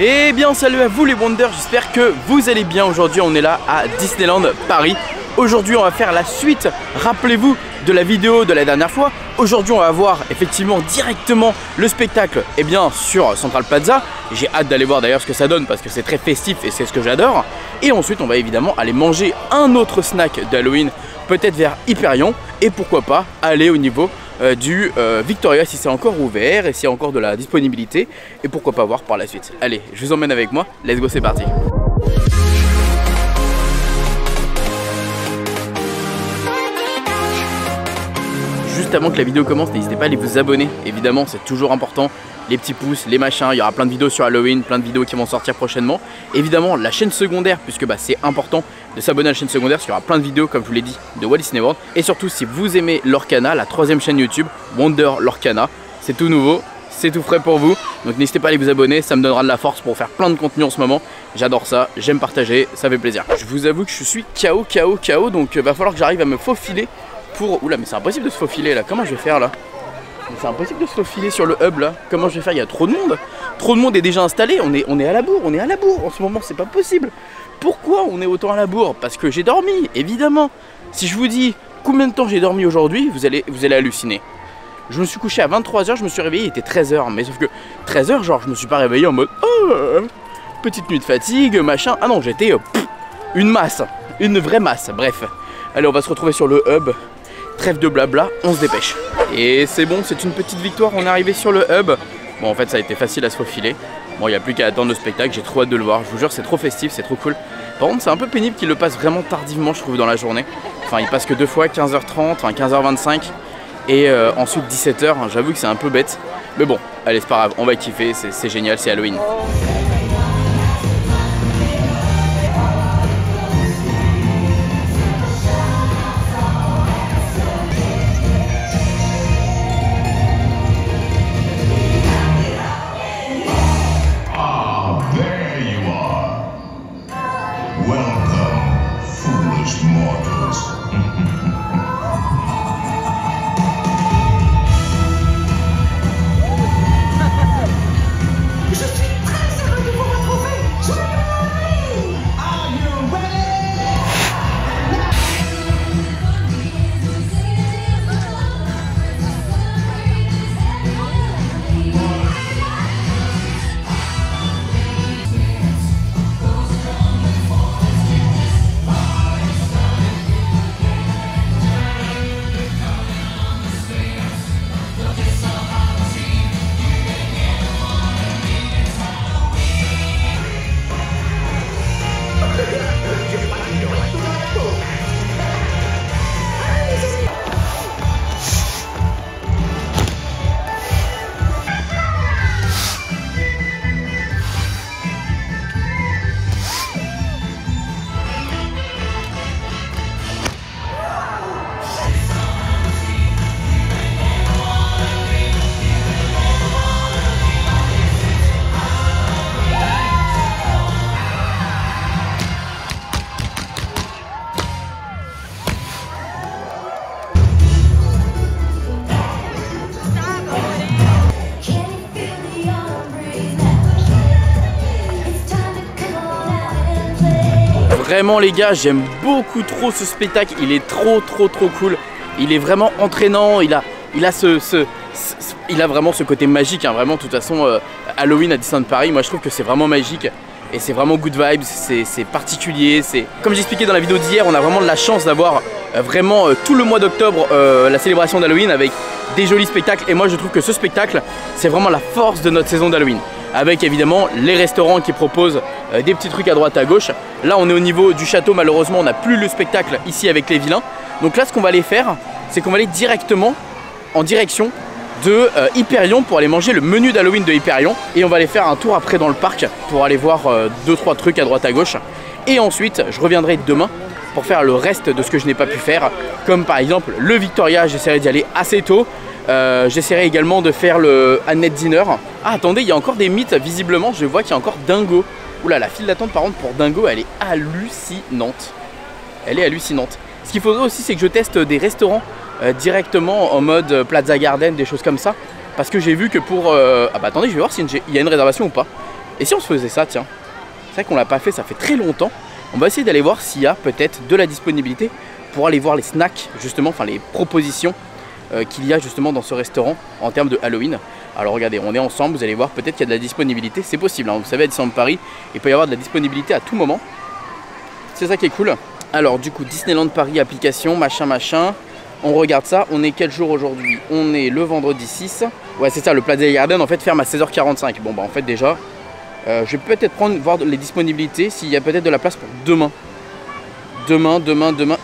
Eh bien salut à vous les Wonders, j'espère que vous allez bien. Aujourd'hui on est là à Disneyland Paris. Aujourd'hui on va faire la suite, rappelez-vous de la vidéo de la dernière fois. Aujourd'hui on va voir effectivement directement le spectacle sur Central Plaza. J'ai hâte d'aller voir d'ailleurs ce que ça donne parce que c'est très festif et c'est ce que j'adore. Et ensuite on va évidemment aller manger un autre snack d'Halloween, peut-être vers Hyperion. Et pourquoi pas aller au niveau du Victoria si c'est encore ouvert et s'il y a encore de la disponibilité. Et pourquoi pas voir par la suite. Allez, je vous emmène avec moi, let's go, c'est parti. Juste avant que la vidéo commence, n'hésitez pas à aller vous abonner, évidemment c'est toujours important. Les petits pouces, les machins, il y aura plein de vidéos sur Halloween, plein de vidéos qui vont sortir prochainement. Évidemment la chaîne secondaire, puisque c'est important de s'abonner à la chaîne secondaire, parce qu'il y aura plein de vidéos comme je vous l'ai dit de Walt Disney World. Et surtout si vous aimez Lorcana, la troisième chaîne YouTube, Wonder Lorcana, c'est tout nouveau, c'est tout frais pour vous. Donc n'hésitez pas à aller vous abonner, ça me donnera de la force pour faire plein de contenu en ce moment. J'adore ça, j'aime partager, ça fait plaisir. Je vous avoue que je suis KO, donc va falloir que j'arrive à me faufiler pour... Oula mais c'est impossible de se faufiler là, comment je vais faire là? C'est impossible de se faufiler sur le hub là. Comment je vais faire? Il y a trop de monde. Trop de monde est déjà installé. On est à la bourre. On est à la bourre en ce moment. C'est pas possible. Pourquoi on est autant à la bourre? Parce que j'ai dormi, évidemment. Si je vous dis combien de temps j'ai dormi aujourd'hui, vous allez halluciner. Je me suis couché à 23 h, je me suis réveillé, il était 13 h. Mais sauf que 13 h, genre je me suis pas réveillé en mode petite nuit de fatigue, machin. Ah non, j'étais une masse. Une vraie masse. Bref. Allez, on va se retrouver sur le hub. Trêve de blabla, on se dépêche. Et c'est bon, c'est une petite victoire, on est arrivé sur le hub. Bon en fait ça a été facile à se faufiler. Bon il n'y a plus qu'à attendre le spectacle, j'ai trop hâte de le voir. Je vous jure c'est trop festif, c'est trop cool. Par contre c'est un peu pénible qu'il le passe vraiment tardivement je trouve dans la journée. Enfin il passe que deux fois, 15h30, enfin 15h25 et ensuite 17h, j'avoue que c'est un peu bête. Mais bon, allez c'est pas grave, on va kiffer, c'est génial, c'est Halloween. Vraiment les gars, j'aime beaucoup trop ce spectacle, il est trop cool. Il est vraiment entraînant, il a vraiment ce côté magique, hein. Vraiment de toute façon Halloween à Disneyland Paris, moi je trouve que c'est vraiment magique. Et c'est vraiment good vibes, c'est particulier. Comme j'expliquais dans la vidéo d'hier, on a vraiment de la chance d'avoir vraiment tout le mois d'octobre la célébration d'Halloween avec des jolis spectacles. Et moi je trouve que ce spectacle, c'est vraiment la force de notre saison d'Halloween. Avec évidemment les restaurants qui proposent des petits trucs à droite à gauche. Là on est au niveau du château, malheureusement on n'a plus le spectacle ici avec les vilains. Donc là ce qu'on va aller faire, c'est qu'on va aller directement en direction de Hyperion pour aller manger le menu d'Halloween de Hyperion. Et on va aller faire un tour après dans le parc pour aller voir 2-3 trucs à droite à gauche. Et ensuite je reviendrai demain pour faire le reste de ce que je n'ai pas pu faire. Comme par exemple le Victoria, j'essaierai d'y aller assez tôt. J'essaierai également de faire le Annette Dinner. Ah attendez, il y a encore des mythes visiblement, je vois qu'il y a encore Dingo. Oula, la file d'attente par contre pour Dingo elle est hallucinante. Elle est hallucinante. Ce qu'il faudrait aussi c'est que je teste des restaurants directement en mode Plaza Garden, des choses comme ça. Parce que j'ai vu que pour... Ah bah attendez, je vais voir s'il y a une réservation ou pas. Et si on se faisait ça, tiens, c'est vrai qu'on l'a pas fait, ça fait très longtemps. On va essayer d'aller voir s'il y a peut-être de la disponibilité pour aller voir les snacks, justement, enfin les propositions qu'il y a justement dans ce restaurant en termes de Halloween. Alors regardez, on est ensemble, vous allez voir, peut-être qu'il y a de la disponibilité, c'est possible, hein. Vous savez, à Disneyland Paris, il peut y avoir de la disponibilité à tout moment. C'est ça qui est cool. Alors du coup, Disneyland Paris, application, machin. On regarde ça, on est quel jour aujourd'hui? On est le vendredi 6. Ouais, c'est ça, le Plaza Garden en fait ferme à 16h45. Bon bah en fait déjà, je vais peut-être voir les disponibilités, s'il y a peut-être de la place pour demain. Demain,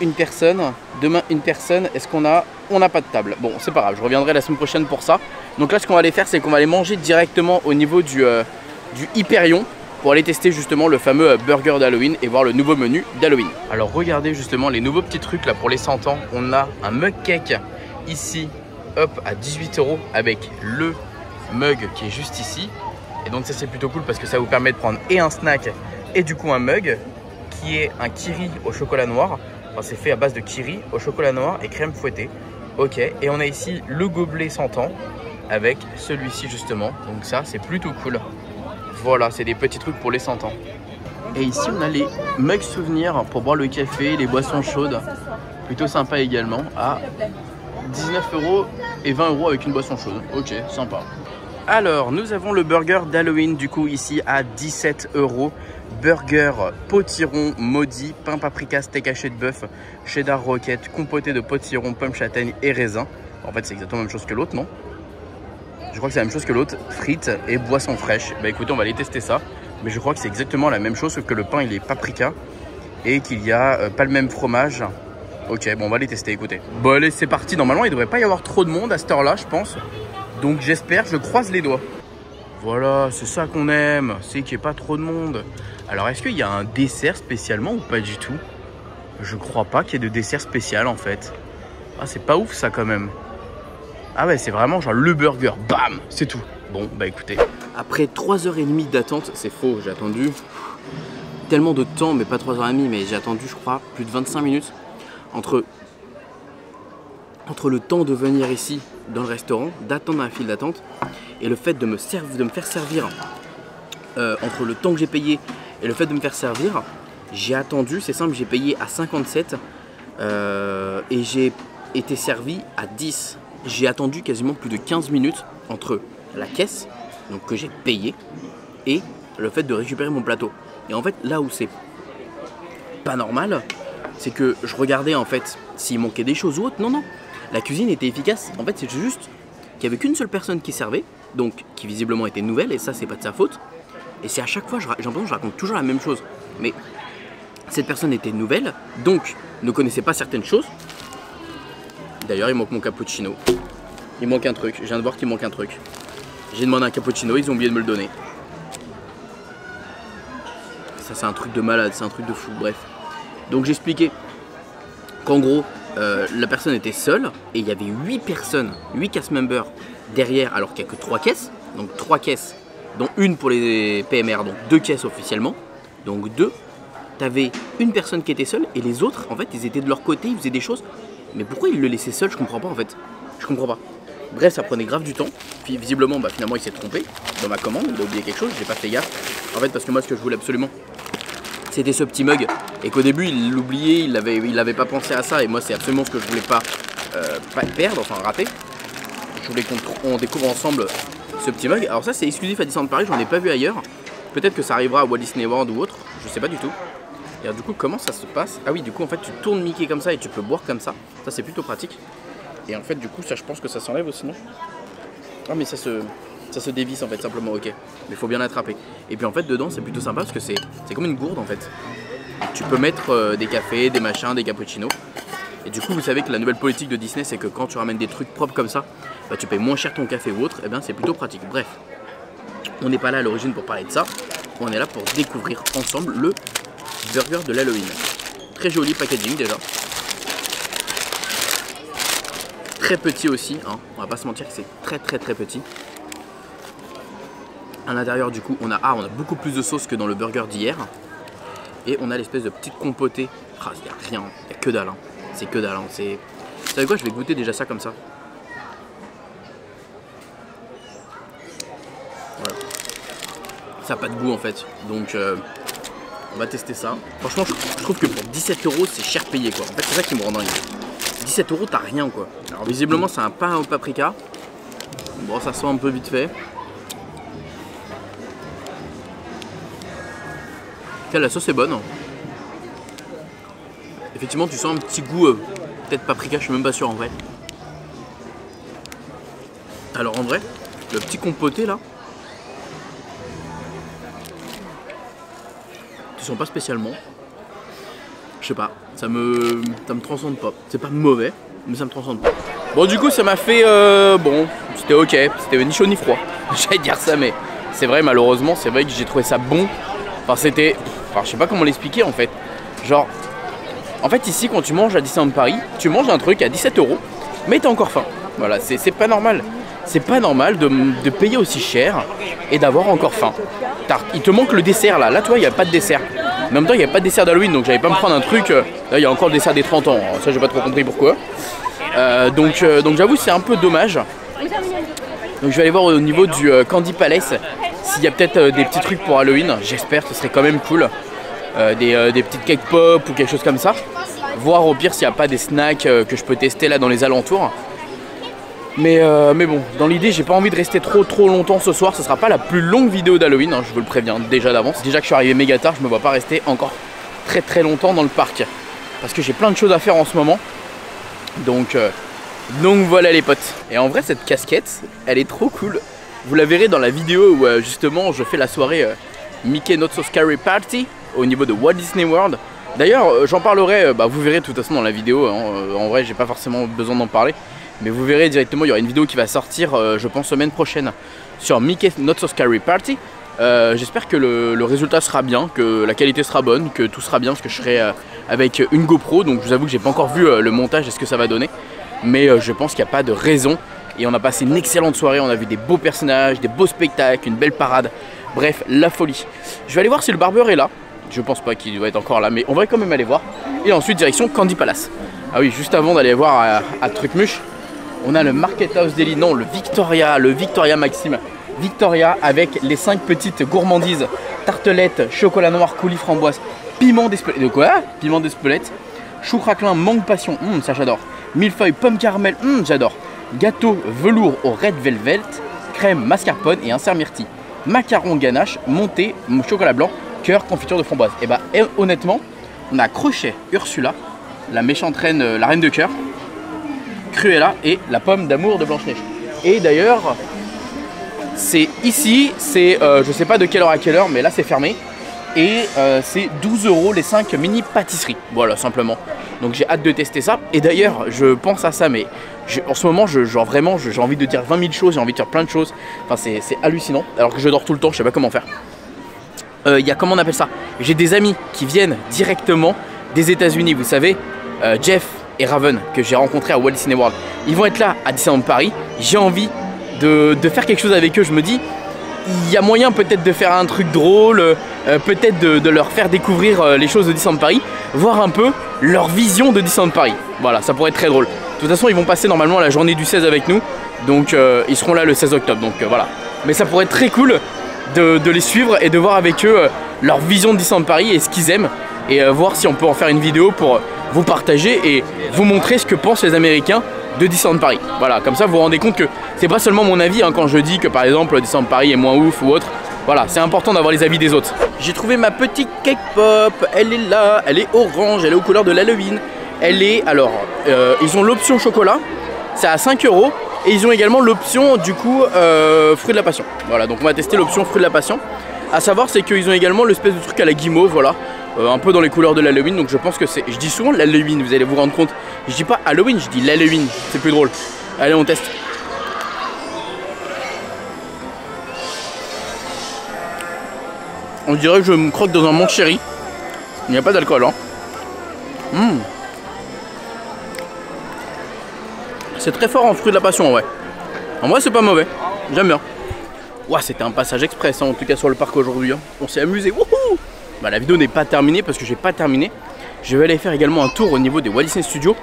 une personne. Demain, une personne. Est-ce qu'on a... On n'a pas de table. Bon, c'est pas grave, je reviendrai la semaine prochaine pour ça. Donc là, ce qu'on va aller faire, c'est qu'on va aller manger directement au niveau du Hyperion pour aller tester justement le fameux burger d'Halloween et voir le nouveau menu d'Halloween. Alors regardez justement les nouveaux petits trucs là pour les 100 ans. On a un mug cake ici, hop, à 18 € avec le mug qui est juste ici. Et donc ça c'est plutôt cool parce que ça vous permet de prendre et un snack et du coup un mug qui est un kiri au chocolat noir. Enfin, c'est fait à base de kiri au chocolat noir et crème fouettée. Ok, et on a ici le gobelet 100 ans avec celui-ci justement. Donc ça c'est plutôt cool. Voilà, c'est des petits trucs pour les 100 ans. Et ici on a les mugs souvenirs pour boire le café, les boissons chaudes. Plutôt sympa également à 19 € et 20 € avec une boisson chaude. Ok, sympa. Alors, nous avons le burger d'Halloween du coup ici à 17 €. Burger potiron maudit, pain paprika, steak haché de bœuf, cheddar roquette, compoté de potiron, pomme châtaigne et raisin. En fait, c'est exactement la même chose que l'autre, non? Je crois que c'est la même chose que l'autre, frites et boissons fraîches. Bah écoutez, on va aller tester ça. Mais je crois que c'est exactement la même chose, sauf que le pain il est paprika et qu'il n'y a pas le même fromage. Ok, bon on va aller tester, écoutez. Bon allez, c'est parti. Normalement, il ne devrait pas y avoir trop de monde à cette heure-là, je pense. Donc j'espère, je croise les doigts. Voilà, c'est ça qu'on aime, c'est qu'il n'y ait pas trop de monde. Alors est-ce qu'il y a un dessert spécialement ou pas du tout? Je crois pas qu'il y ait de dessert spécial en fait. Ah, c'est pas ouf ça quand même. Ah ouais, c'est vraiment genre le burger, bam, c'est tout. Bon, bah écoutez. Après 3h30 d'attente, c'est faux, j'ai attendu tellement de temps, mais pas 3h30, mais j'ai attendu, je crois, plus de 25 minutes. Entre le temps de venir ici, dans le restaurant, d'attendre un fil d'attente, et le fait de me faire servir, entre le temps que j'ai payé et le fait de me faire servir, j'ai attendu, c'est simple, j'ai payé à 57 et j'ai été servi à 10. J'ai attendu quasiment plus de 15 minutes entre la caisse, donc que j'ai payé, et le fait de récupérer mon plateau. Et en fait, là où c'est pas normal, c'est que je regardais en fait s'il manquait des choses ou autre. Non, non, la cuisine était efficace. En fait, c'est juste qu'il n'y avait qu'une seule personne qui servait, donc qui visiblement était nouvelle, et ça, c'est pas de sa faute. Et c'est à chaque fois, j'ai l'impression que je raconte toujours la même chose. Mais cette personne était nouvelle, donc ne connaissait pas certaines choses. D'ailleurs, il manque mon cappuccino. Il manque un truc. Je viens de voir qu'il manque un truc. J'ai demandé un cappuccino, ils ont oublié de me le donner. Ça, c'est un truc de malade, c'est un truc de fou. Bref. Donc, j'expliquais qu'en gros, la personne était seule et il y avait 8 personnes, 8 cast members derrière, alors qu'il n'y a que 3 caisses. Donc, 3 caisses, dont une pour les PMR, donc 2 caisses officiellement. Donc, 2. T'avais une personne qui était seule et les autres, en fait, ils étaient de leur côté, ils faisaient des choses. Mais pourquoi il le laissait seul? Je comprends pas en fait. Je comprends pas. Bref, ça prenait grave du temps. Puis visiblement, bah, finalement, il s'est trompé dans ma commande. Il a oublié quelque chose. J'ai pas fait gaffe. En fait, parce que moi, ce que je voulais absolument, c'était ce petit mug. Et qu'au début, il l'oubliait. Il avait pas pensé à ça. Et moi, c'est absolument ce que je voulais pas perdre, enfin rater. Je voulais qu'on découvre ensemble ce petit mug. Alors ça, c'est exclusif à Disneyland Paris. J'en ai pas vu ailleurs. Peut-être que ça arrivera à Walt Disney World ou autre. Je sais pas du tout. Et alors, du coup, comment ça se passe? Ah oui, du coup, en fait, tu tournes Mickey comme ça et tu peux boire comme ça. Ça, c'est plutôt pratique. Et en fait, du coup, ça, je pense que ça s'enlève aussi, non? Ah, mais ça se dévisse, en fait, simplement, ok. Mais il faut bien l'attraper. Et puis, en fait, dedans, c'est plutôt sympa parce que c'est comme une gourde, en fait. Tu peux mettre des cafés, des machins, des cappuccinos. Et du coup, vous savez que la nouvelle politique de Disney, c'est que quand tu ramènes des trucs propres comme ça, bah, tu payes moins cher ton café ou autre. Et bien, c'est plutôt pratique. Bref, on n'est pas là à l'origine pour parler de ça. On est là pour découvrir ensemble le burger de l'Halloween. Très joli packaging déjà. Très petit aussi, hein. On va pas se mentir que c'est très petit. À l'intérieur du coup on a beaucoup plus de sauce que dans le burger d'hier. Et on a l'espèce de petite compotée. Ah, il n'y a rien, il n'y a que dalle. Hein. C'est que dalle. Hein. Vous savez quoi, je vais goûter déjà ça comme ça. Voilà. Ça n'a pas de goût en fait. Donc on va tester ça. Franchement, je trouve que pour 17 € c'est cher payé quoi. En fait, c'est ça qui me rend dingue. 17 € t'as rien quoi. Alors visiblement, c'est un pain au paprika. Bon, ça sent un peu vite fait. La sauce est bonne. Effectivement, tu sens un petit goût, peut-être paprika, je suis même pas sûr en vrai. Alors en vrai, le petit compoté là, tu sens pas spécialement. Je sais pas, ça me transcende pas. C'est pas mauvais, mais ça me transcende pas. Bon, du coup, ça m'a fait bon, c'était ok, c'était ni chaud ni froid. J'allais dire ça, mais c'est vrai, malheureusement, c'est vrai que j'ai trouvé ça bon. Enfin, c'était. Enfin, je sais pas comment l'expliquer en fait. Genre, en fait, ici, quand tu manges à Disneyland Paris, tu manges un truc à 17 €, mais t'as encore faim. Voilà, c'est pas normal. C'est pas normal de payer aussi cher et d'avoir encore faim. Il te manque le dessert là. Là, tu vois, il n'y a pas de dessert. Mais en même temps, il n'y a pas de dessert d'Halloween, donc j'allais pas me prendre un truc. Là, il y a encore le dessert des 30 ans. Alors, ça, j'ai pas trop compris pourquoi. Donc j'avoue, c'est un peu dommage. Donc, je vais aller voir au niveau du Candy Palace s'il y a peut-être des petits trucs pour Halloween. J'espère, ce serait quand même cool. Des petites cake pop ou quelque chose comme ça. Voir au pire s'il n'y a pas des snacks que je peux tester là dans les alentours. Mais bon, dans l'idée, j'ai pas envie de rester trop longtemps ce soir. Ce sera pas la plus longue vidéo d'Halloween, hein, je vous le préviens déjà d'avance. Déjà que je suis arrivé méga tard, je me vois pas rester encore très longtemps dans le parc. Parce que j'ai plein de choses à faire en ce moment. Donc voilà les potes. Et en vrai, cette casquette, elle est trop cool. Vous la verrez dans la vidéo où justement je fais la soirée Mickey Not So Scary Party au niveau de Walt Disney World. D'ailleurs, j'en parlerai, vous verrez de toute façon dans la vidéo. Hein, en vrai, j'ai pas forcément besoin d'en parler. Mais vous verrez directement, il y aura une vidéo qui va sortir, je pense, semaine prochaine sur Mickey Not So Scary Party. J'espère que le résultat sera bien, que la qualité sera bonne, que tout sera bien, parce que je serai avec une GoPro. Donc je vous avoue que j'ai pas encore vu le montage et ce que ça va donner. Mais je pense qu'il n'y a pas de raison. Et on a passé une excellente soirée, on a vu des beaux personnages, des beaux spectacles, une belle parade. Bref, la folie. Je vais aller voir si le barbeur est là. Je pense pas qu'il doit être encore là, mais on va quand même aller voir. Et ensuite, direction Candy Palace. Ah oui, juste avant d'aller voir à Trucmuche, on a le Market House Deli, non, le Victoria Maxime. Victoria avec les 5 petites gourmandises, tartelettes, chocolat noir, coulis framboise, piment d'Espelette. De quoi? Piment d'Espelette. Chou craquelin, mangue passion, ça j'adore. Millefeuille, pomme caramel, j'adore. Gâteau velours au red velvet, crème mascarpone et insert myrtille. Macaron ganache, monté, chocolat blanc, cœur, confiture de framboise. Et honnêtement, on a Crochet, Ursula, la méchante reine, la reine de cœur, Cruella et la pomme d'amour de Blanche-Neige. Et d'ailleurs, c'est ici, c'est je sais pas de quelle heure à quelle heure, mais là c'est fermé. Et c'est 12 € les 5 mini pâtisseries. Voilà, simplement. Donc j'ai hâte de tester ça. Et d'ailleurs, je pense à ça, mais en ce moment, vraiment, j'ai envie de dire 20 000 choses, j'ai envie de faire plein de choses. Enfin, c'est hallucinant. Alors que je dors tout le temps, je sais pas comment faire. Il y a, comment on appelle ça? J'ai des amis qui viennent directement des États-Unis, vous savez, Jeff et Raven, que j'ai rencontrés à Walt Disney World. Ils vont être là à Disneyland Paris. J'ai envie de faire quelque chose avec eux. Je me dis, il y a moyen peut-être de faire un truc drôle, peut-être de leur faire découvrir les choses de Disneyland Paris, voir un peu leur vision de Disneyland Paris. Voilà, ça pourrait être très drôle. De toute façon, ils vont passer normalement la journée du 16 avec nous, donc ils seront là le 16 octobre, donc voilà. Mais ça pourrait être très cool de les suivre et de voir avec eux leur vision de Disneyland Paris et ce qu'ils aiment, et voir si on peut en faire une vidéo pour vous partager et vous montrer ce que pensent les Américains de Disneyland Paris. Voilà, comme ça vous vous rendez compte que c'est pas seulement mon avis quand je dis que par exemple Disneyland Paris est moins ouf ou autre. Voilà, c'est important d'avoir les avis des autres. J'ai trouvé ma petite cake pop, elle est là, elle est orange, elle est aux couleurs de l'Halloween. Elle est, alors, ils ont l'option chocolat, c'est à 5 € et ils ont également l'option du coup fruit de la passion. Voilà, donc on va tester l'option fruit de la passion. À savoir, c'est qu'ils ont également l'espèce de truc à la guimauve, voilà. Un peu dans les couleurs de l'Halloween, donc je pense que c'est... Je dis souvent l'Halloween, vous allez vous rendre compte. Je dis pas Halloween, je dis l'Halloween, c'est plus drôle. Allez, on teste. On dirait que je me croque dans un Monte Chéri. Il n'y a pas d'alcool, hein. C'est très fort en fruit de la passion, ouais. En vrai, c'est pas mauvais, j'aime bien. Ouah, c'était un passage express, hein, en tout cas sur le parc aujourd'hui, hein. On s'est amusé, wouhou. Bah, la vidéo n'est pas terminée parce que j'ai pas terminé. Je vais aller faire également un tour au niveau des Walt Disney Studios.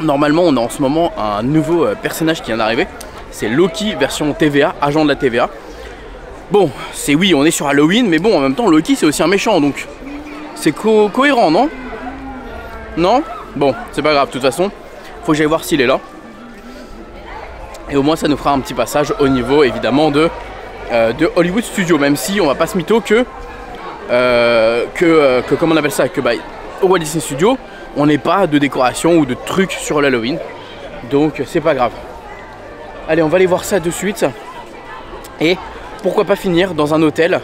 Normalement, on a en ce moment un nouveau personnage qui vient d'arriver. C'est Loki version TVA, agent de la TVA. Bon, c'est oui, on est sur Halloween, mais bon, en même temps, Loki, c'est aussi un méchant, donc c'est cohérent, non? Non? Bon, c'est pas grave, de toute façon, faut que j'aille voir s'il est là. Et au moins, ça nous fera un petit passage au niveau, évidemment, de Hollywood Studios, même si on va pas se mytho que comment on appelle ça, que bah, au Walt Disney Studios, on n'est pas de décoration ou de trucs sur l'Halloween, donc c'est pas grave. Allez, on va aller voir ça de suite. Et pourquoi pas finir dans un hôtel.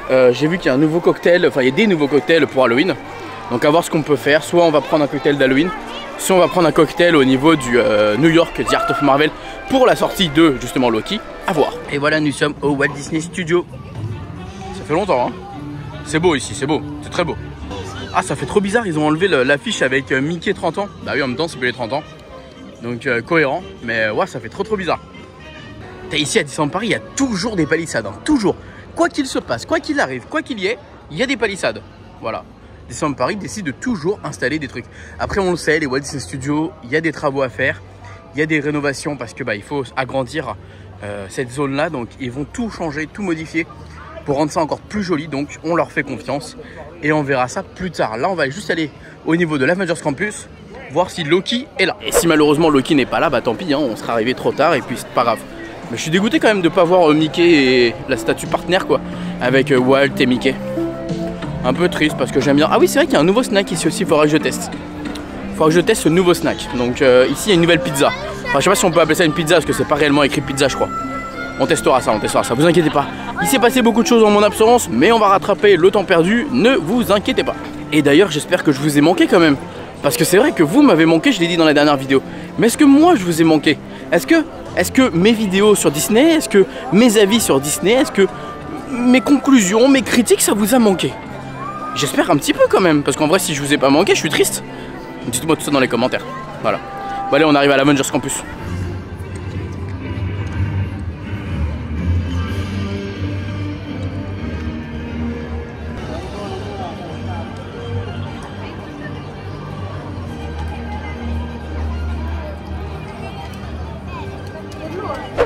J'ai vu qu'il y a un nouveau cocktail, enfin il y a des nouveaux cocktails pour Halloween. Donc à voir ce qu'on peut faire. Soit on va prendre un cocktail d'Halloween, soit on va prendre un cocktail au niveau du New York The Art of Marvel pour la sortie de justement Loki. À voir. Et voilà, nous sommes au Walt Disney Studios. Ça fait longtemps, hein. C'est beau ici, c'est beau, c'est très beau. Ah, ça fait trop bizarre, ils ont enlevé l'affiche avec Mickey 30 ans. Bah oui, en même temps c'est plus les 30 ans. Donc cohérent, mais ouais, ça fait trop bizarre. Ici à Disneyland Paris, il y a toujours des palissades, hein, toujours. Quoi qu'il se passe, quoi qu'il arrive, quoi qu'il y ait, il y a des palissades. Voilà. Disneyland Paris décide de toujours installer des trucs. Après, on le sait, les Walt Disney Studios, il y a des travaux à faire, il y a des rénovations parce que bah, il faut agrandir cette zone-là. Donc, ils vont tout changer, tout modifier pour rendre ça encore plus joli. Donc, on leur fait confiance et on verra ça plus tard. Là, on va juste aller au niveau de l'Avengers Campus, voir si Loki est là. Et si malheureusement Loki n'est pas là, bah tant pis, hein, on sera arrivé trop tard et puis c'est pas grave. Mais je suis dégoûté quand même de ne pas voir Mickey et la statue partenaire quoi, avec Walt et Mickey. Un peu triste parce que j'aime bien. Ah oui, c'est vrai qu'il y a un nouveau snack ici aussi, il faudra que je teste. Il faudra que je teste ce nouveau snack. Donc ici il y a une nouvelle pizza. Enfin je sais pas si on peut appeler ça une pizza parce que c'est pas réellement écrit pizza je crois. On testera ça, vous inquiétez pas. Il s'est passé beaucoup de choses en mon absence, mais on va rattraper le temps perdu, ne vous inquiétez pas. Et d'ailleurs j'espère que je vous ai manqué quand même. Parce que c'est vrai que vous m'avez manqué, je l'ai dit dans la dernière vidéo. Mais est-ce que moi je vous ai manqué? Est-ce que mes vidéos sur Disney, est-ce que mes avis sur Disney, est-ce que mes conclusions, mes critiques, ça vous a manqué? J'espère un petit peu quand même, parce qu'en vrai si je vous ai pas manqué, je suis triste. Dites-moi tout ça dans les commentaires. Voilà. Bon allez, on arrive à l'Avengers Campus.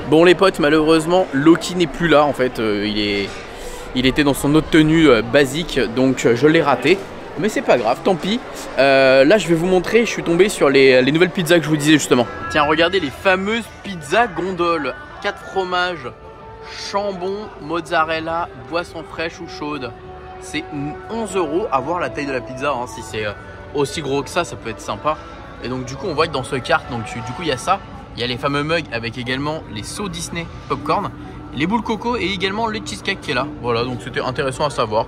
Bon les potes, malheureusement Loki n'est plus là en fait, il était dans son autre tenue basique, donc je l'ai raté. Mais c'est pas grave, tant pis. Là je vais vous montrer, je suis tombé sur les nouvelles pizzas que je vous disais justement. Tiens, regardez les fameuses pizzas gondoles. 4 fromages, chambon, mozzarella, boisson fraîche ou chaude. C'est 11 € à voir la taille de la pizza, hein. Si c'est aussi gros que ça peut être sympa. Et donc du coup on voit que dans ce carte, donc du coup il y a ça. Il y a les fameux mugs avec également les seaux Disney popcorn, les boules coco et également le cheesecake qui est là. Voilà, donc c'était intéressant à savoir.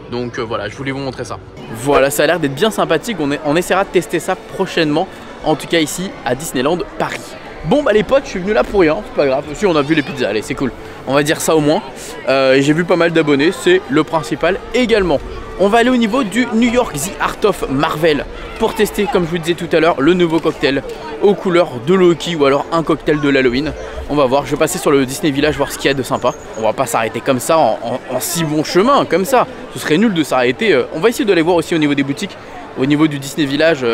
Donc voilà, je voulais vous montrer ça. Voilà, ça a l'air d'être bien sympathique. On essaiera de tester ça prochainement. En tout cas ici à Disneyland Paris. Bon bah les potes, je suis venu là pour rien, c'est pas grave. Si on a vu les pizzas, allez c'est cool. On va dire ça au moins. J'ai vu pas mal d'abonnés, c'est le principal également. On va aller au niveau du New York The Art of Marvel pour tester, comme je vous disais tout à l'heure, le nouveau cocktail aux couleurs de Loki ou alors un cocktail de l'Halloween. On va voir, je vais passer sur le Disney Village voir ce qu'il y a de sympa. On va pas s'arrêter comme ça en si bon chemin, comme ça. Ce serait nul de s'arrêter. On va essayer d'aller voir aussi au niveau des boutiques, au niveau du Disney Village,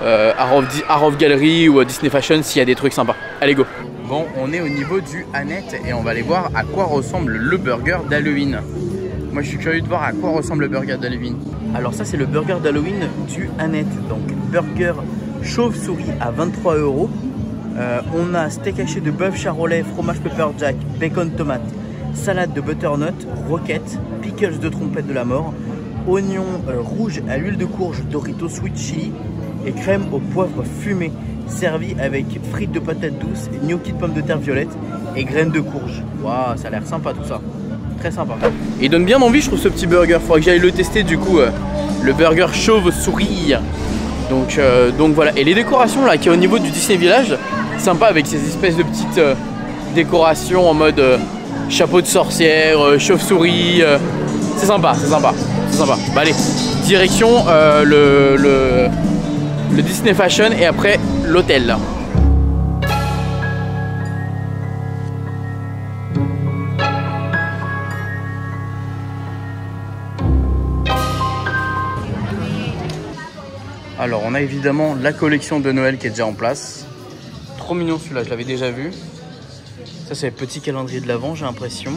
Art of Gallery ou Disney Fashion s'il y a des trucs sympas. Allez go. Bon, on est au niveau du Annette et on va aller voir à quoi ressemble le burger d'Halloween. Moi je suis curieux de voir à quoi ressemble le burger d'Halloween. Alors ça c'est le burger d'Halloween du Annette. Donc burger chauve-souris à 23 €. On a steak haché de bœuf charolais, fromage pepper jack, bacon tomate, salade de butternut, roquette, pickles de trompette de la mort, oignons rouges à l'huile de courge, Doritos sweet chili et crème au poivre fumé, servi avec frites de patates douces, gnocchi de pommes de terre violettes et graines de courge. Waouh, ça a l'air sympa tout ça. Très sympa. Et il donne bien envie je trouve ce petit burger. Faudra que j'aille le tester du coup, le burger chauve-souris. Donc voilà. Et les décorations là qui est au niveau du Disney Village, sympa avec ces espèces de petites décorations en mode chapeau de sorcière, chauve-souris. C'est sympa, c'est sympa, c'est sympa. Bah allez, direction le Disney Fashion et après l'hôtel. Alors on a évidemment la collection de Noël qui est déjà en place. Trop mignon celui-là, je l'avais déjà vu. Ça c'est le petit calendrier de l'Avent, j'ai l'impression.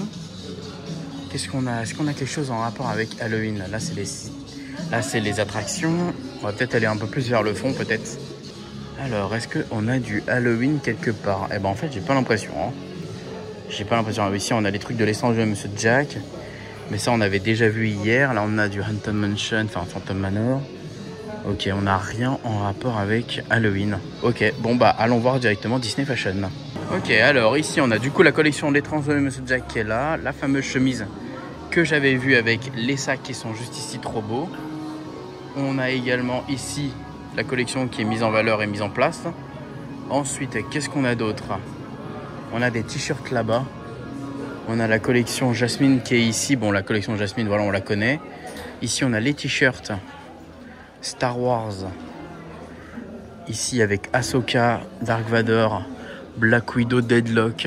qu'est-ce qu'on a? Est-ce qu'on a quelque chose en rapport avec Halloween? Là, c'est les attractions. On va peut-être aller un peu plus vers le fond, peut-être. Alors, est-ce qu'on a du Halloween quelque part? Eh ben, en fait, j'ai pas l'impression. Hein. J'ai pas l'impression. Ici, on a les trucs de l'essence de Monsieur Jack. Mais ça, on avait déjà vu hier. Là, on a du Haunted Mansion, enfin Phantom Manor. Ok, on n'a rien en rapport avec Halloween. Ok, bon bah, allons voir directement Disney Fashion. Ok, alors ici, on a du coup la collection des trans de Monsieur Jack qui est là. La fameuse chemise que j'avais vue avec les sacs qui sont juste ici, trop beaux. On a également ici la collection qui est mise en valeur et mise en place. Ensuite, qu'est-ce qu'on a d'autre? On a des t-shirts là-bas. On a la collection Jasmine qui est ici. Bon, la collection Jasmine, voilà, on la connaît. Ici, on a les t-shirts Star Wars. Ici, avec Ahsoka, Dark Vador, Black Widow, Deadlock,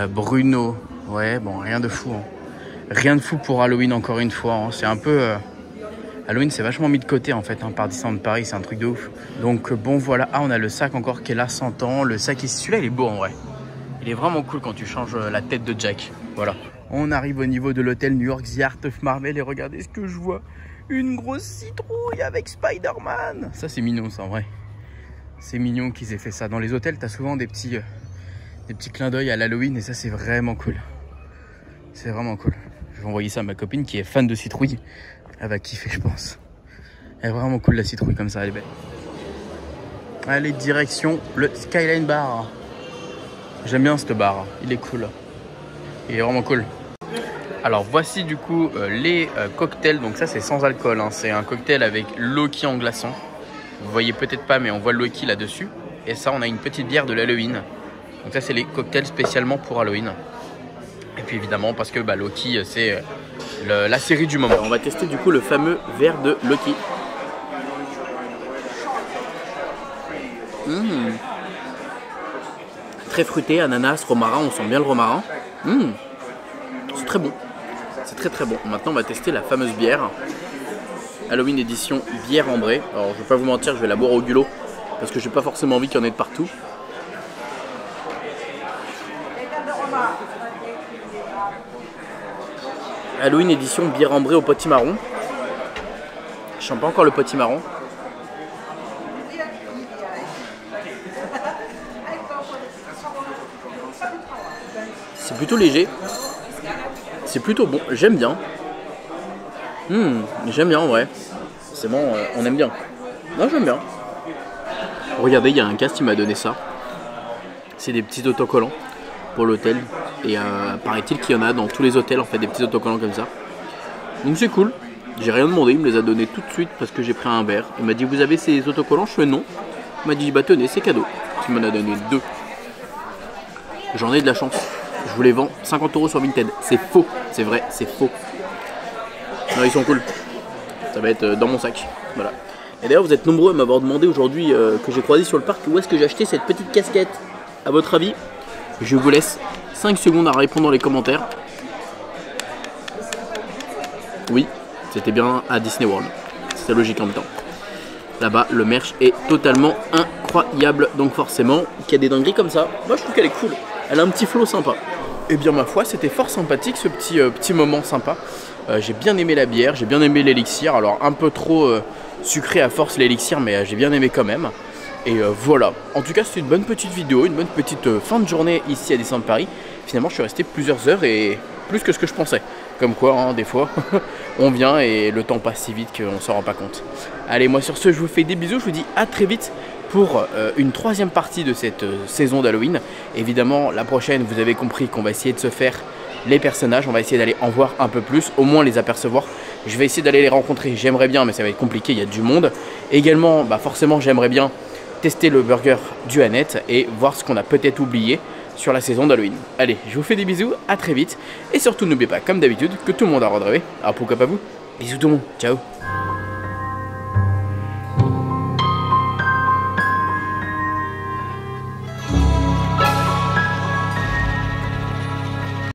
Bruno. Ouais, bon, rien de fou. Hein. Rien de fou pour Halloween, encore une fois. Hein. C'est un peu... Halloween, c'est vachement mis de côté, en fait, hein, par Disneyland Paris. C'est un truc de ouf. Donc, bon, voilà. Ah, on a le sac encore qui est là, 100 ans. Le sac ici, celui-là, il est beau, en vrai. Il est vraiment cool quand tu changes la tête de Jack. Voilà. On arrive au niveau de l'hôtel New York The Art of Marvel et regardez ce que je vois. Une grosse citrouille avec Spider-Man. Ça, c'est mignon, ça, en vrai. C'est mignon qu'ils aient fait ça. Dans les hôtels, t'as souvent des petits clins d'œil à l'Halloween et ça, c'est vraiment cool. C'est vraiment cool. Je vais envoyer ça à ma copine qui est fan de citrouille. Elle va kiffer, je pense. Elle est vraiment cool, la citrouille, comme ça, elle est belle. Allez, direction le Skyline Bar. J'aime bien ce bar, il est cool. Il est vraiment cool. Alors voici du coup les cocktails. Donc ça c'est sans alcool, hein. C'est un cocktail avec Loki en glaçon. Vous voyez peut-être pas mais on voit Loki là-dessus. Et ça on a une petite bière de l'Halloween. Donc ça c'est les cocktails spécialement pour Halloween. Et puis évidemment parce que bah, Loki c'est la série du moment. Alors, on va tester du coup le fameux verre de Loki. Très fruité, ananas, romarin, on sent bien le romarin. C'est très bon. C'est très très bon. Maintenant on va tester la fameuse bière. Halloween édition bière ambrée. Alors je vais pas vous mentir, je vais la boire au culot parce que j'ai pas forcément envie qu'il y en ait de partout. Halloween édition bière ambrée au potimarron. Je sens pas encore le potimarron. C'est plutôt léger. C'est plutôt bon. J'aime bien. J'aime bien, ouais. C'est bon, on aime bien. Non, j'aime bien. Regardez, il y a un cast qui m'a donné ça. C'est des petits autocollants pour l'hôtel. Et paraît-il qu'il y en a dans tous les hôtels, en fait, des petits autocollants comme ça. Donc c'est cool. J'ai rien demandé, il me les a donnés tout de suite parce que j'ai pris un verre. Il m'a dit, vous avez ces autocollants? Je fais non. Il m'a dit, bah tenez, c'est cadeau. Il m'en a donné 2. J'en ai de la chance. Je vous les vends 50 € sur Vinted. C'est faux, c'est vrai, c'est faux. Non, ils sont cool. Ça va être dans mon sac. Voilà. Et d'ailleurs, vous êtes nombreux à m'avoir demandé aujourd'hui que j'ai croisé sur le parc où est-ce que j'ai acheté cette petite casquette. À votre avis, je vous laisse 5 secondes à répondre dans les commentaires. Oui, c'était bien à Disney World. C'est logique en même temps. Là-bas, le merch est totalement incroyable. Donc forcément, qu'il y a des dingueries comme ça. Moi, je trouve qu'elle est cool. Elle a un petit flow sympa. Et bien ma foi, c'était fort sympathique ce petit moment sympa. J'ai bien aimé la bière, j'ai bien aimé l'élixir. Alors un peu trop sucré à force l'élixir, mais j'ai bien aimé quand même. Et voilà. En tout cas, c'était une bonne petite vidéo, une bonne petite fin de journée ici à Disneyland Paris. Finalement, je suis resté plusieurs heures et plus que ce que je pensais. Comme quoi, hein, des fois, on vient et le temps passe si vite qu'on ne s'en rend pas compte. Allez, moi sur ce, je vous fais des bisous. Je vous dis à très vite pour une troisième partie de cette saison d'Halloween. Évidemment, la prochaine, vous avez compris qu'on va essayer de se faire les personnages. On va essayer d'aller en voir un peu plus, au moins les apercevoir. Je vais essayer d'aller les rencontrer. J'aimerais bien, mais ça va être compliqué, il y a du monde. Également, bah forcément, j'aimerais bien tester le burger du Annette et voir ce qu'on a peut-être oublié sur la saison d'Halloween. Allez, je vous fais des bisous, à très vite. Et surtout, n'oubliez pas, comme d'habitude, que tout le monde a le droit de rêver. Alors pourquoi pas vous? Bisous tout le monde, ciao.